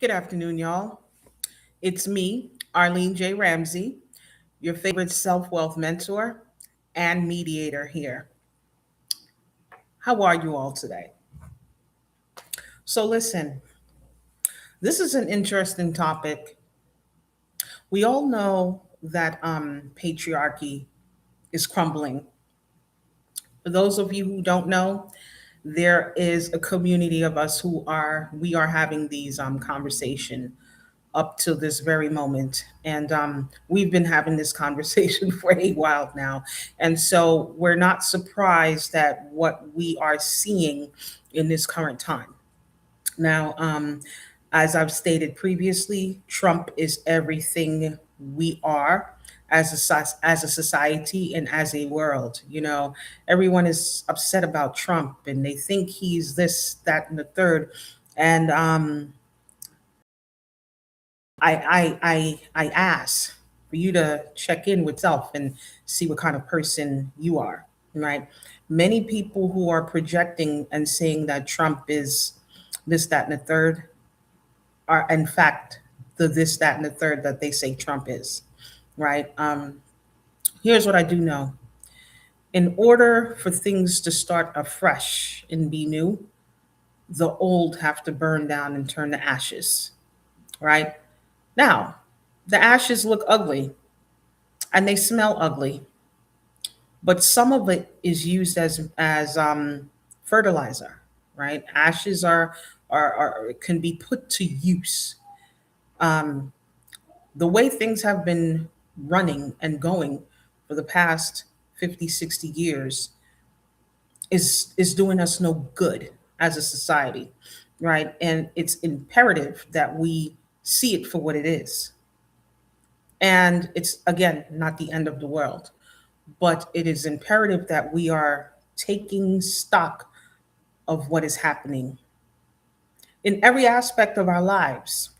Good afternoon, y'all. It's me, Arlene J. Ramsey, your favorite self wealth mentor and mediator here. How are you all today? So, listen, this is an interesting topic. We all know that patriarchy is crumbling. For those of you who don't know, there is a community of us we are having these conversation up to this very moment. And we've been having this conversation for a while now. And so we're not surprised at what we are seeing in this current time. Now, as I've stated previously, Trump is everything we are as a society and as a world. Everyone is upset about Trump and they think he's this, that, and the third. And I ask for you to check in with self and see what kind of person you are, right? Many people who are projecting and saying that Trump is this, that, and the third are in fact the this, that, and the third that they say Trump is, right? Here's what I do know. In order for things to start afresh and be new, the old have to burn down and turn to ashes, right? Now, the ashes look ugly and they smell ugly, but some of it is used as fertilizer, right? Ashes are can be put to use. Um, the way things have been running and going for the past 50, 60 years is doing us no good as a society, right? And it's imperative that we see it for what it is. And it's, again, not the end of the world, but it is imperative that we are taking stock of what is happening in every aspect of our lives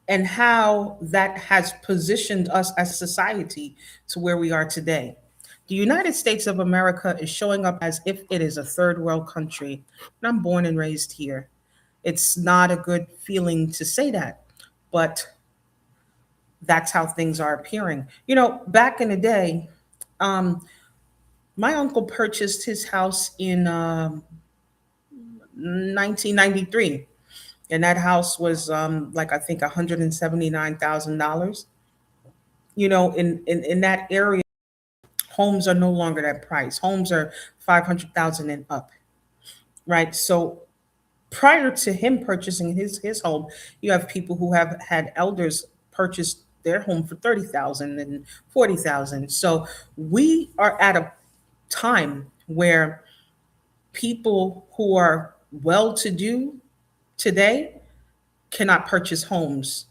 and how that has positioned us as a society to where we are today. The United States of America is showing up as if it is a third world country. And I'm born and raised here. It's not a good feeling to say that, but that's how things are appearing. Back in the day, um, my uncle purchased his house in 1993, and that house was like I think $179,000. In that area, homes are no longer that price. Homes are 500,000 and up, right? So prior to him purchasing his home, you have people who have had elders purchase their home for 30,000 and 40,000. So we are at a time where people who are well to do today cannot purchase homes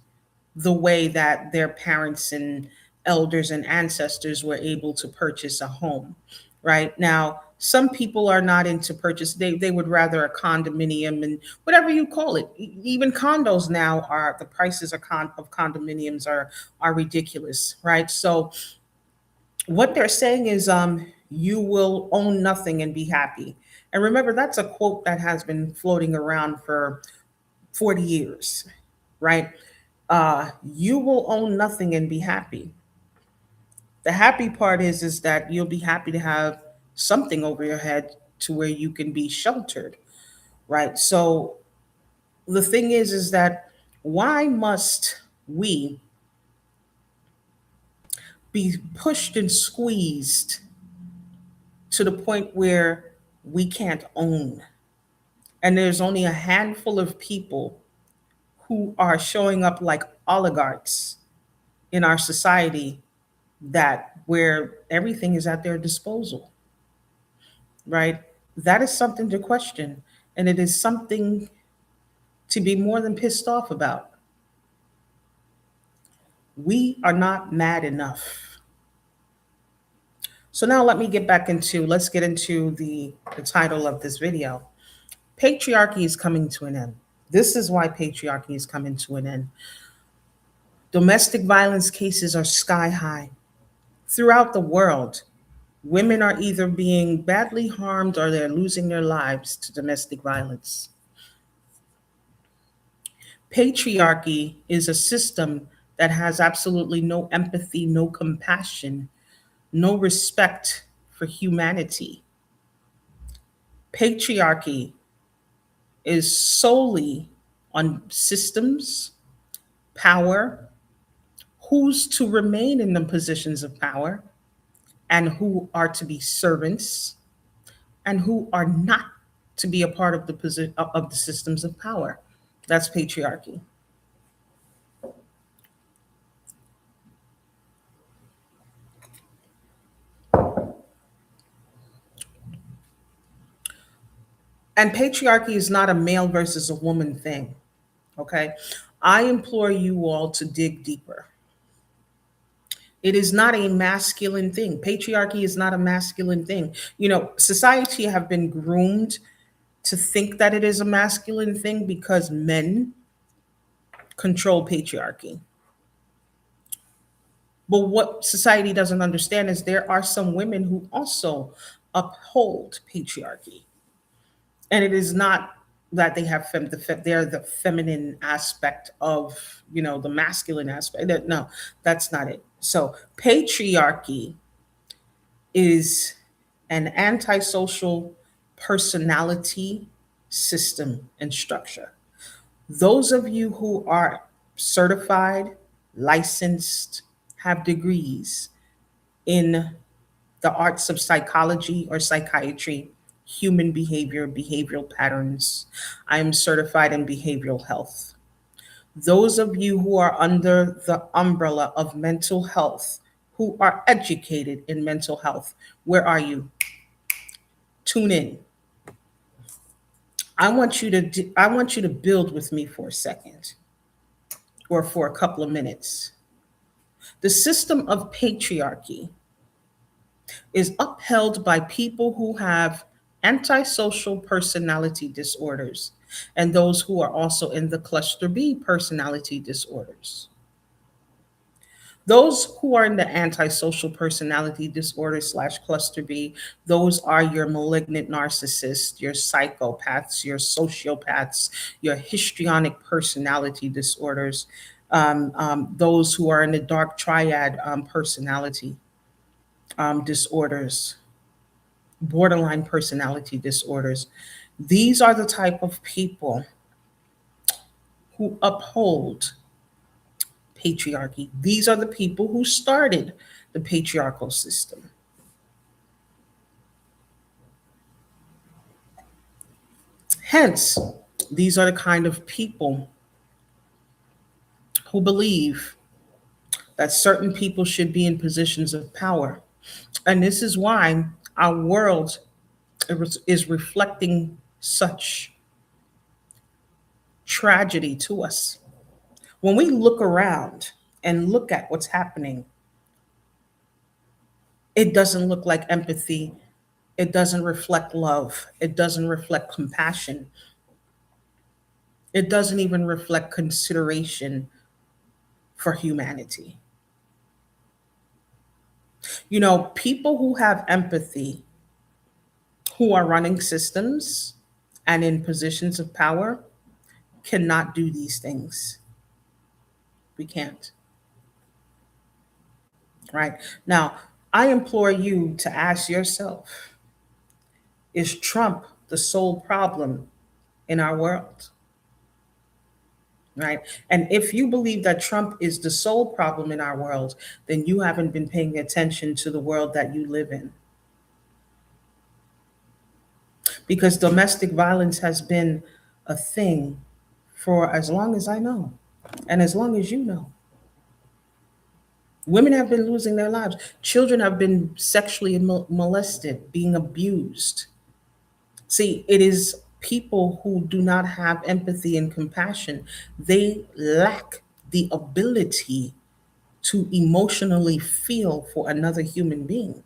the way that their parents and elders and ancestors were able to purchase a home. Right now, some people are not into purchase. They would rather a condominium and whatever you call it. Even condos now are the prices of condominiums are ridiculous, right? So what they're saying is you will own nothing and be happy. And remember, that's a quote that has been floating around for 40 years, right? You will own nothing and be happy. The happy part is that you'll be happy to have something over your head to where you can be sheltered, right? So the thing is that why must we be pushed and squeezed to the point where we can't own? And there's only a handful of people who are showing up like oligarchs in our society, that where everything is at their disposal, right? That is something to question. And it is something to be more than pissed off about. We are not mad enough. So now let's get into the title of this video. Patriarchy is coming to an end. This is why patriarchy is coming to an end. Domestic violence cases are sky high. Throughout the world, women are either being badly harmed or they're losing their lives to domestic violence. Patriarchy is a system that has absolutely no empathy, no compassion, no respect for humanity. Patriarchy is solely on systems, power, who's to remain in the positions of power, and who are to be servants, and who are not to be a part of the systems of power. That's patriarchy. And patriarchy is not a male versus a woman thing. Okay. I implore you all to dig deeper. It is not a masculine thing. Patriarchy is not a masculine thing. Society have been groomed to think that it is a masculine thing because men control patriarchy. But what society doesn't understand is there are some women who also uphold patriarchy. And it is not that they have they're the feminine aspect of the masculine aspect. No, that's not it. So patriarchy is an antisocial personality system and structure. Those of you who are certified, licensed, have degrees in the arts of psychology or psychiatry, human behavior, behavioral patterns. I am certified in behavioral health. Those of you who are under the umbrella of mental health, who are educated in mental health, where are you? Tune in. I want you to build with me for a second or for a couple of minutes. The system of patriarchy is upheld by people who have antisocial personality disorders and those who are also in the cluster B personality disorders. Those who are in the antisocial personality disorder slash cluster B, those are your malignant narcissists, your psychopaths, your sociopaths, your histrionic personality disorders, those who are in the dark triad personality disorders, borderline personality disorders. These are the type of people who uphold patriarchy. These are the people who started the patriarchal system. Hence, these are the kind of people who believe that certain people should be in positions of power. And this is why our world is reflecting such tragedy to us. When we look around and look at what's happening, it doesn't look like empathy. It doesn't reflect love. It doesn't reflect compassion. It doesn't even reflect consideration for humanity. People who have empathy, who are running systems and in positions of power, cannot do these things. We can't. Right? Now, I implore you to ask yourself, is Trump the sole problem in our world? Right? And if you believe that Trump is the sole problem in our world, then you haven't been paying attention to the world that you live in. Because domestic violence has been a thing for as long as I know, and as long as you know. Women have been losing their lives. Children have been sexually molested, being abused. See, it is people who do not have empathy and compassion. They lack the ability to emotionally feel for another human being.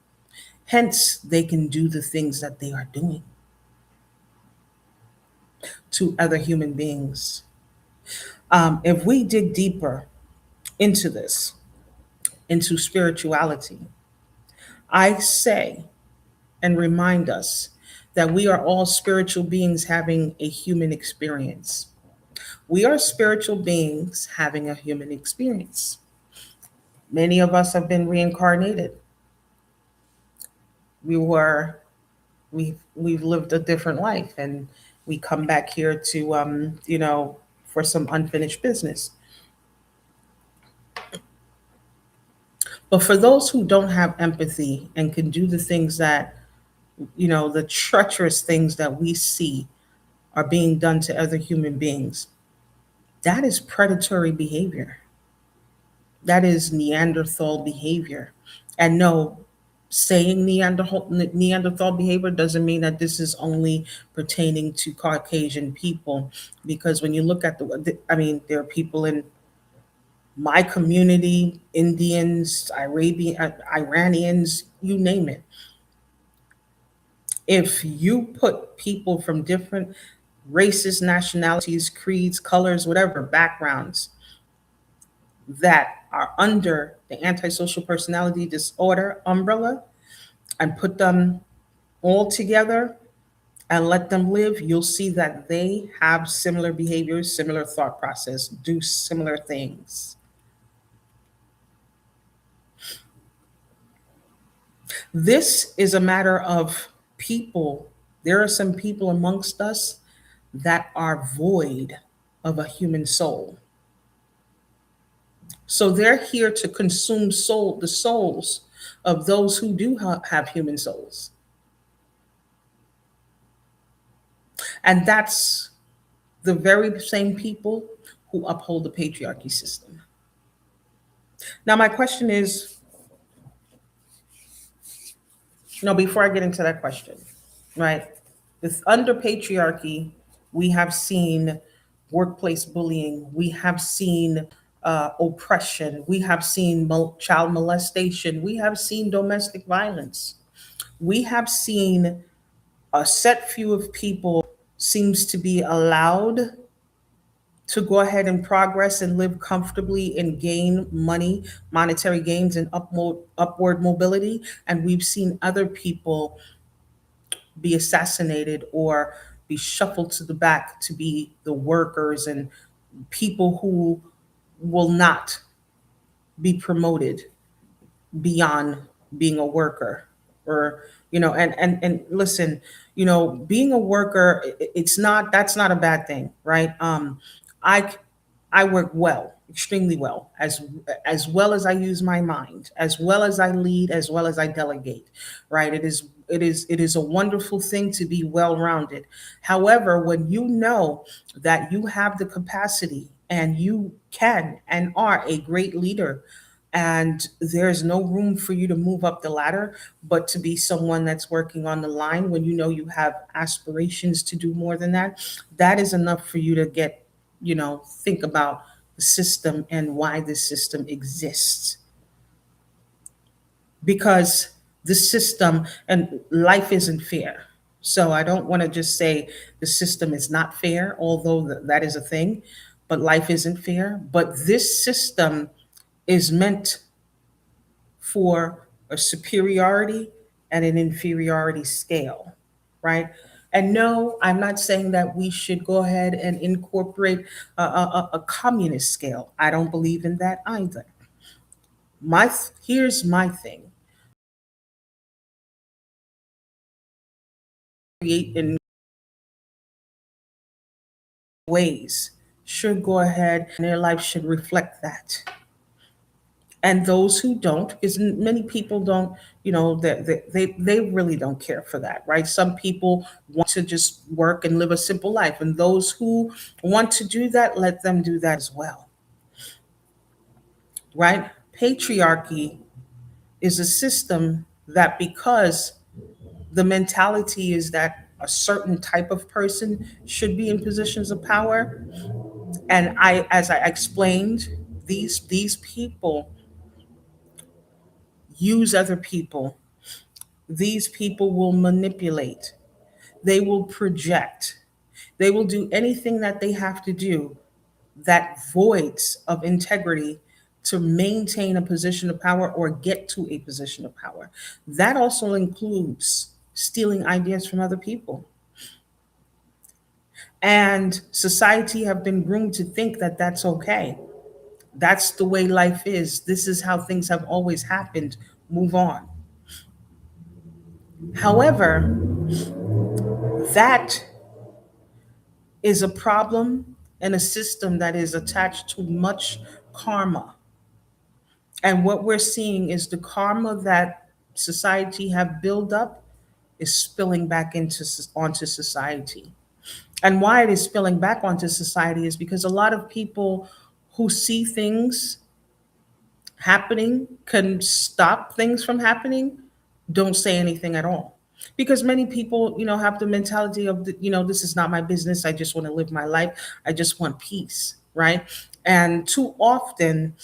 Hence, they can do the things that they are doing to other human beings. If we dig deeper into this, into spirituality, I say and remind us that we are all spiritual beings having a human experience. We are spiritual beings having a human experience. Many of us have been reincarnated. We were we've lived a different life, and we come back here to for some unfinished business. But for those who don't have empathy and can do the things that, the treacherous things that we see are being done to other human beings, that is predatory behavior. That is Neanderthal behavior. And no, saying Neanderthal behavior doesn't mean that this is only pertaining to Caucasian people. Because when you look at I mean, there are people in my community, Indians, Iranians, you name it. If you put people from different races, nationalities, creeds, colors, whatever backgrounds that are under the antisocial personality disorder umbrella and put them all together and let them live, you'll see that they have similar behaviors, similar thought process, do similar things. This is a matter of people. There are some people amongst us that are void of a human soul. So they're here to consume the souls of those who do have human souls. And that's the very same people who uphold the patriarchy system. Now, my question is, no, before I get into that question, right? With under patriarchy, we have seen workplace bullying, we have seen oppression, we have seen child molestation, we have seen domestic violence, we have seen a set few of people seems to be allowed to go ahead and progress and live comfortably and gain money, monetary gains, and upward mobility. And we've seen other people be assassinated or be shuffled to the back to be the workers and people who will not be promoted beyond being a worker. Or and listen, being a worker, it's not that's not a bad thing, right? I work well, extremely well, as well as I use my mind, as well as I lead, as well as I delegate, right? It is a wonderful thing to be well-rounded. However, when you know that you have the capacity and you can and are a great leader, and there's no room for you to move up the ladder, but to be someone that's working on the line, when you know you have aspirations to do more than that, that is enough for you to get, think about the system and why this system exists. Because the system and life isn't fair. So I don't want to just say the system is not fair, although that is a thing, but life isn't fair. But this system is meant for a superiority and an inferiority scale, right? And no, I'm not saying that we should go ahead and incorporate a communist scale. I don't believe in that either. Here's my thing: create in ways should go ahead and their life should reflect that. And those who don't, because many people don't, they really don't care for that, right? Some people want to just work and live a simple life, and those who want to do that, let them do that as well, right? Patriarchy is a system that, because the mentality is that a certain type of person should be in positions of power, and as I explained, these people use other people. These people will manipulate, they will project, they will do anything that they have to do that voids of integrity to maintain a position of power or get to a position of power. That also includes stealing ideas from other people. And society have been groomed to think that that's okay. That's the way life is. This is how things have always happened. Move on. However, that is a problem and a system that is attached to much karma. And what we're seeing is the karma that society have built up is spilling back onto society. And why it is spilling back onto society is because a lot of people who see things happening can stop things from happening don't say anything at all, because many people have the mentality of this is not my business, I just want to live my life, I just want peace, right? And too often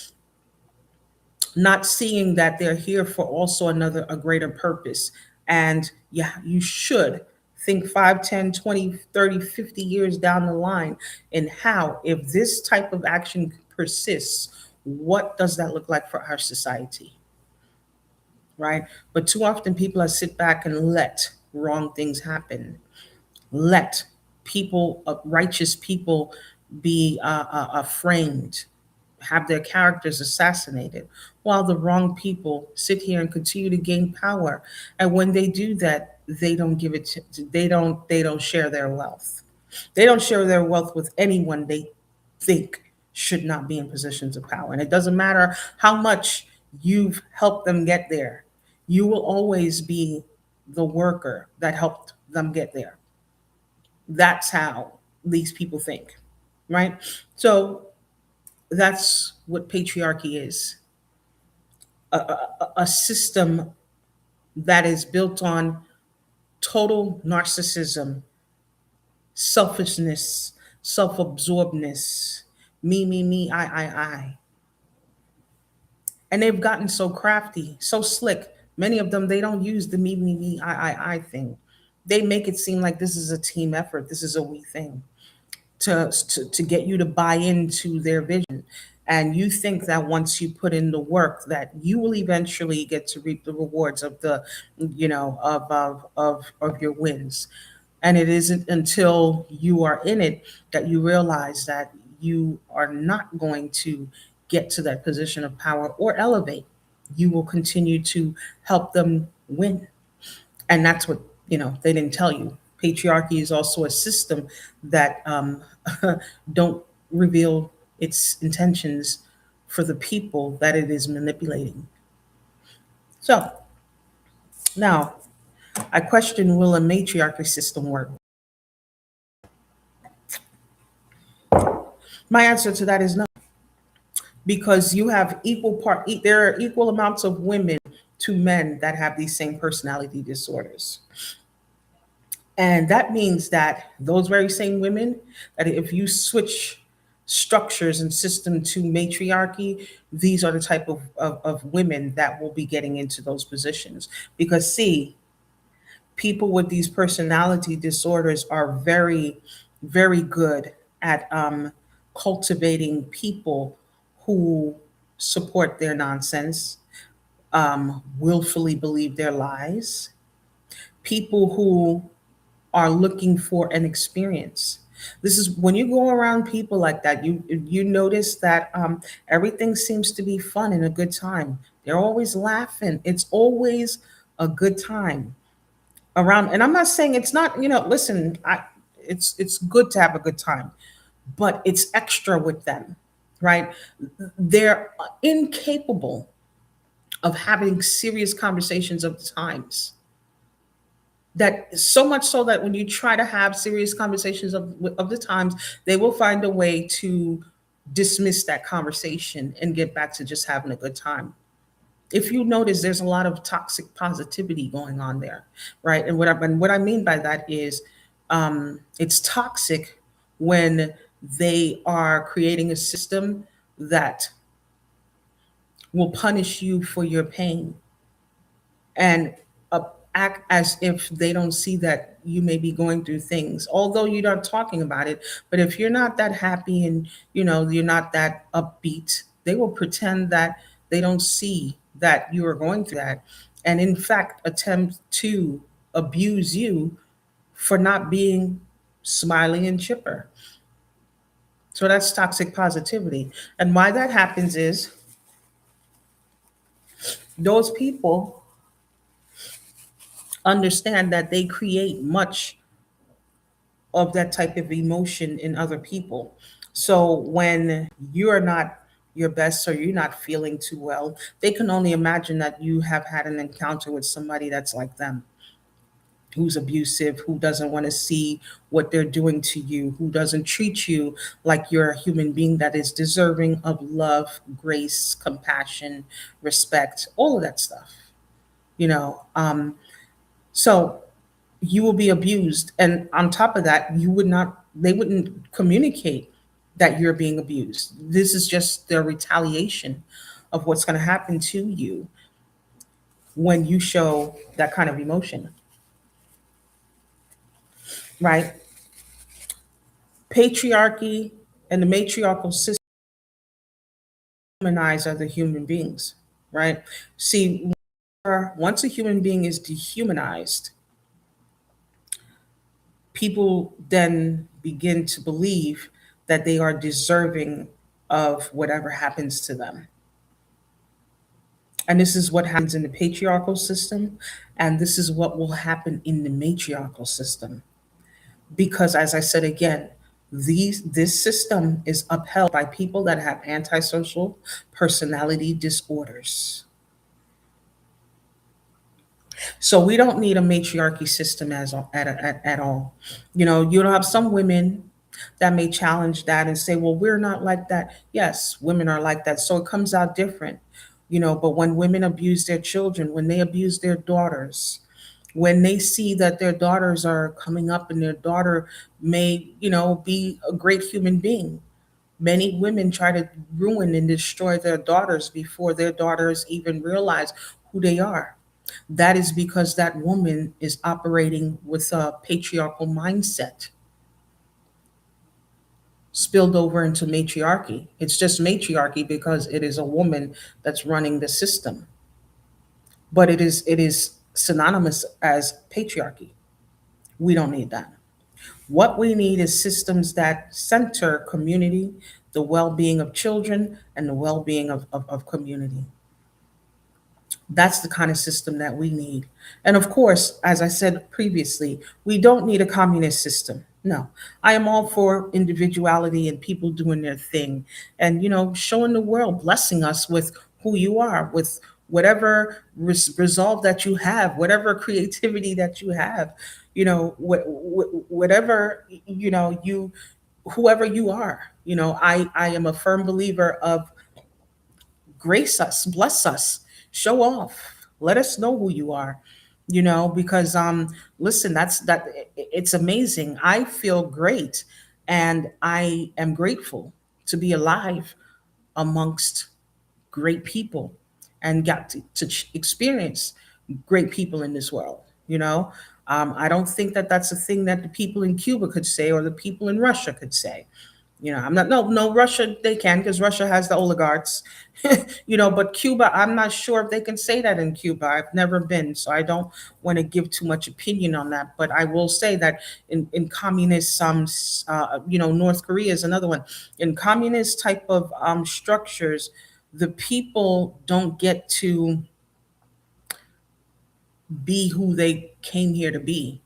not seeing that they're here for also a greater purpose. And yeah, you should think 5, 10, 20, 30, 50 years down the line, and how, if this type of action persists, what does that look like for our society, right? But too often people sit back and let wrong things happen, let people, righteous people, be framed, have their characters assassinated, while the wrong people sit here and continue to gain power. And when they do that, they don't give it they don't share their wealth. They don't share their wealth with anyone they think should not be in positions of power. And it doesn't matter how much you've helped them get there, you will always be the worker that helped them get there. That's how these people think, right? So that's what patriarchy is, a system that is built on total narcissism, selfishness, self absorbedness, me, I. And they've gotten so crafty, so slick. Many of them, they don't use the me, I thing. They make it seem like this is a team effort, this is a we thing, to get you to buy into their vision. And you think that once you put in the work that you will eventually get to reap the rewards of the of your wins. And it isn't until you are in it that you realize that you are not going to get to that position of power or elevate. You will continue to help them win. And that's what they didn't tell you. Patriarchy is also a system that don't reveal its intentions for the people that it is manipulating. So now I question, will a matriarchy system work? My answer to that is no, because you have there are equal amounts of women to men that have these same personality disorders. And that means that those very same women, that if you switch structures and system to matriarchy, these are the type of women that will be getting into those positions. Because see, people with these personality disorders are very, very good at cultivating people who support their nonsense, willfully believe their lies, people who are looking for an experience. This is when you go around people like that, you notice that everything seems to be fun and a good time. They're always laughing. It's always a good time around. And I'm not saying it's not. Listen, it's good to have a good time, but it's extra with them, right? They're incapable of having serious conversations of the times, that so much so that when you try to have serious conversations of the times, they will find a way to dismiss that conversation and get back to just having a good time. If you notice, there's a lot of toxic positivity going on there, right? And what I mean by that is, it's toxic when they are creating a system that will punish you for your pain, and act as if they don't see that you may be going through things, although you're not talking about it. But if you're not that happy and you're not that upbeat, they will pretend that they don't see that you are going through that, and in fact attempt to abuse you for not being smiling and chipper. So that's toxic positivity. And why that happens is those people understand that they create much of that type of emotion in other people. So when you're not your best or you're not feeling too well, they can only imagine that you have had an encounter with somebody that's like them, who's abusive, who doesn't want to see what they're doing to you, who doesn't treat you like you're a human being that is deserving of love, grace, compassion, respect, all of that stuff. You know, so you will be abused, and on top of that, you would not. They wouldn't communicate that you're being abused. This is just the retaliation of what's going to happen to you when you show that kind of emotion, right? Patriarchy and the matriarchal system humanize other human beings, right? See, once a human being is dehumanized, people then begin to believe that they are deserving of whatever happens to them. And this is what happens in the patriarchal system, and this is what will happen in the matriarchal system. Because, as I said again, this system is upheld by people that have antisocial personality disorders. So we don't need a matriarchy system at all. You know, you'll have some women that may challenge that and say, well, we're not like that. Yes, women are like that. So it comes out different, you know, but when women abuse their children, when they abuse their daughters, when they see that their daughters are coming up and their daughter may, you know, be a great human being. Many women try to ruin and destroy their daughters before their daughters even realize who they are. That is because that woman is operating with a patriarchal mindset spilled over into matriarchy. It's just matriarchy because it is a woman that's running the system, but it is synonymous as patriarchy. We don't need that. What we need is systems that center community, the well-being of children, and the well-being of community. That's the kind of system that we need. And of course, as I said previously, we don't need a communist system. No, I am all for individuality and people doing their thing and, you know, showing the world, blessing us with who you are, with whatever resolve that you have, whatever creativity that you have, you know, whatever, you know, whoever you are. You know, I am a firm believer of grace us, bless us, show off, let us know who you are, you know, because listen, it's amazing. I feel great and I am grateful to be alive amongst great people and got to experience great people in this world, you know. I don't think that that's a thing that the people in Cuba could say or the people in Russia could say. You know, I'm not, no, Russia, they can because Russia has the oligarchs, you know, but Cuba, I'm not sure if they can say that in Cuba. I've never been, so I don't want to give too much opinion on that. But I will say that in communist, you know, North Korea is another one. In communist type of structures, the people don't get to be who they came here to be.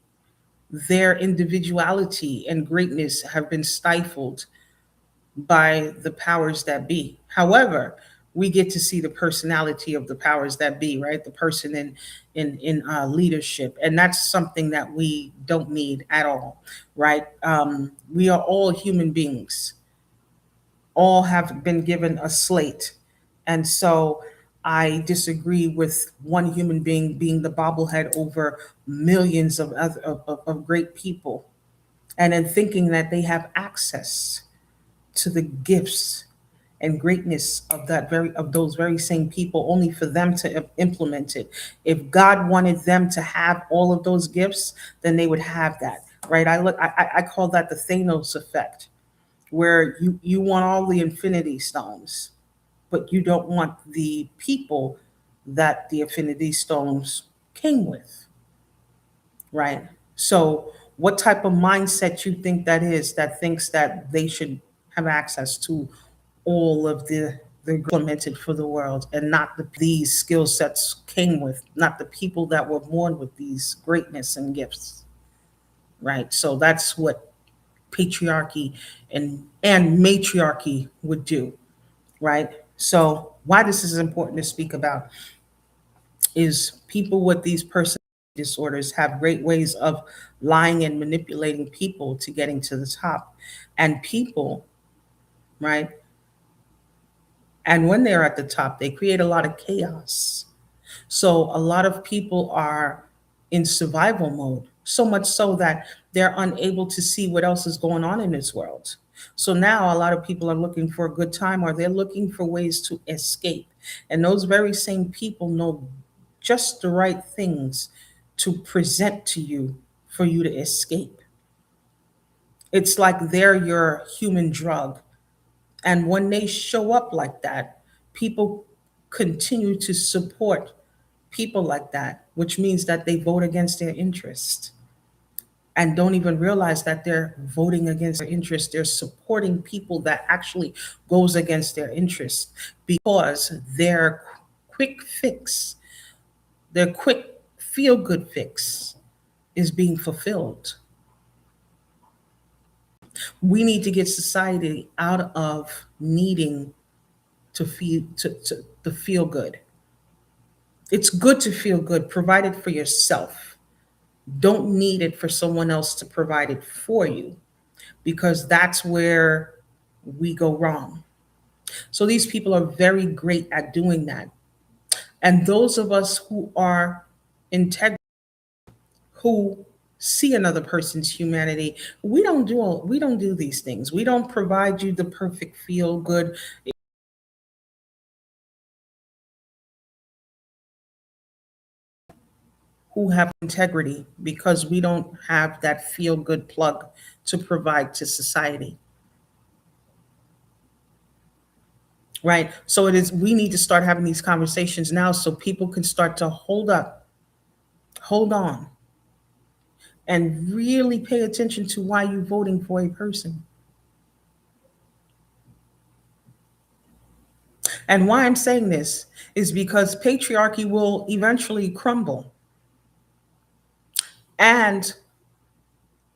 Their individuality and greatness have been stifled by the powers that be. However, we get to see the personality of the powers that be, right? The person in leadership, and that's something that we don't need at all, right? We are all human beings. All have been given a slate, and so I disagree with one human being being the bobblehead over millions of other of great people, and then thinking that they have access to the gifts and greatness of those very same people only for them to implement it. If God wanted them to have all of those gifts, then they would have that, right? I call that the Thanos effect, where you want all the infinity stones, but you don't want the people that the infinity stones came with, right? So What type of mindset you think that is, that thinks that they should have access to all of the implemented for the world, and not these skill sets came with, not the people that were born with these greatness and gifts, right? So that's what patriarchy and matriarchy would do, right? So why this is important to speak about is people with these personality disorders have great ways of lying and manipulating people to getting to the top. And people, right? And when they're at the top, they create a lot of chaos. So a lot of people are in survival mode, so much so that they're unable to see what else is going on in this world. So now a lot of people are looking for a good time, or they're looking for ways to escape. And those very same people know just the right things to present to you for you to escape. It's like they're your human drug. And when they show up like that, people continue to support people like that, which means that they vote against their interest and don't even realize that they're voting against their interest. They're supporting people that actually goes against their interest because their quick fix, their quick feel good fix is being fulfilled. We need to get society out of needing to feel good. It's good to feel good, provide it for yourself. Don't need it for someone else to provide it for you, because that's where we go wrong. So these people are very great at doing that. And those of us who are integral, who see another person's humanity, we don't do these things. We don't provide you the perfect feel good, who have integrity, because we don't have that feel good plug to provide to society. Right? So it is, we need to start having these conversations now so people can start to hold up, hold on, and really pay attention to why you're voting for a person. And why I'm saying this is because patriarchy will eventually crumble, and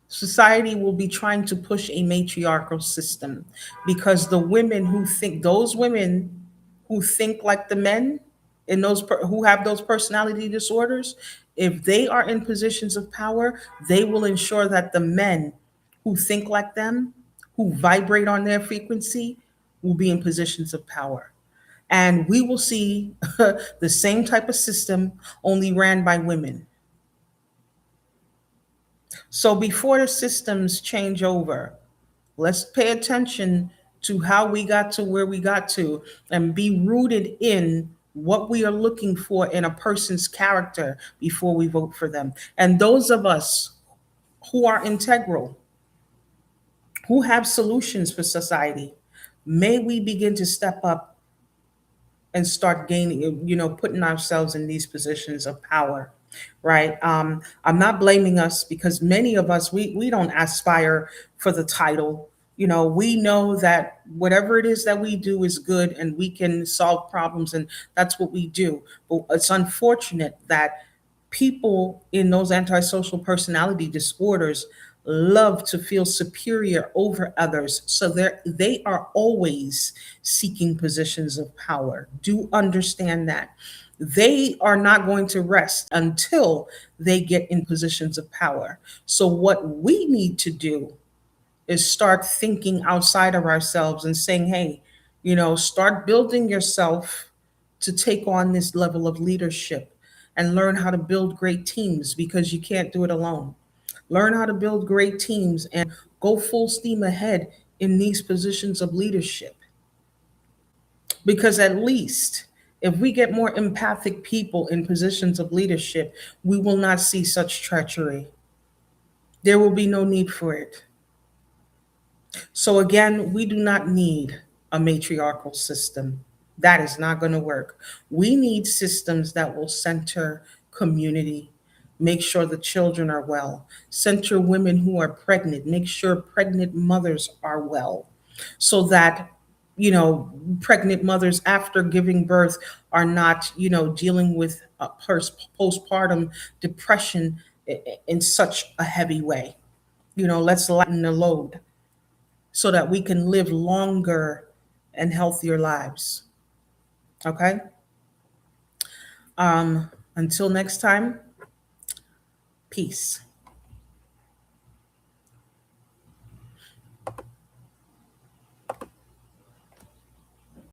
society will be trying to push a matriarchal system, because the women who think, those women who think like the men, and who have those personality disorders, if they are in positions of power, they will ensure that the men who think like them, who vibrate on their frequency, will be in positions of power. And we will see the same type of system, only ran by women. So before the systems change over, let's pay attention to how we got to where we got to, and be rooted in what we are looking for in a person's character before we vote for them. And those of us who are integral, who have solutions for society, may we begin to step up and start gaining, putting ourselves in these positions of power, right? I'm not blaming us, because many of us, we don't aspire for the title. We know that whatever it is that we do is good, and we can solve problems, and that's what we do. But it's unfortunate that people in those antisocial personality disorders love to feel superior over others, so they are always seeking positions of power. Do understand that they are not going to rest until they get in positions of power. So what we need to do is start thinking outside of ourselves and saying, hey, start building yourself to take on this level of leadership, and learn how to build great teams, because you can't do it alone. Learn how to build great teams and go full steam ahead in these positions of leadership. Because at least if we get more empathic people in positions of leadership, we will not see such treachery. There will be no need for it. So again, we do not need a matriarchal system. That is not going to work. We need systems that will center community, Make sure the children are well. Center women who are pregnant. Make sure pregnant mothers are well, so that, pregnant mothers after giving birth are not, dealing with postpartum depression in such a heavy way. Let's lighten the load so that we can live longer and healthier lives. Okay? Until next time, peace.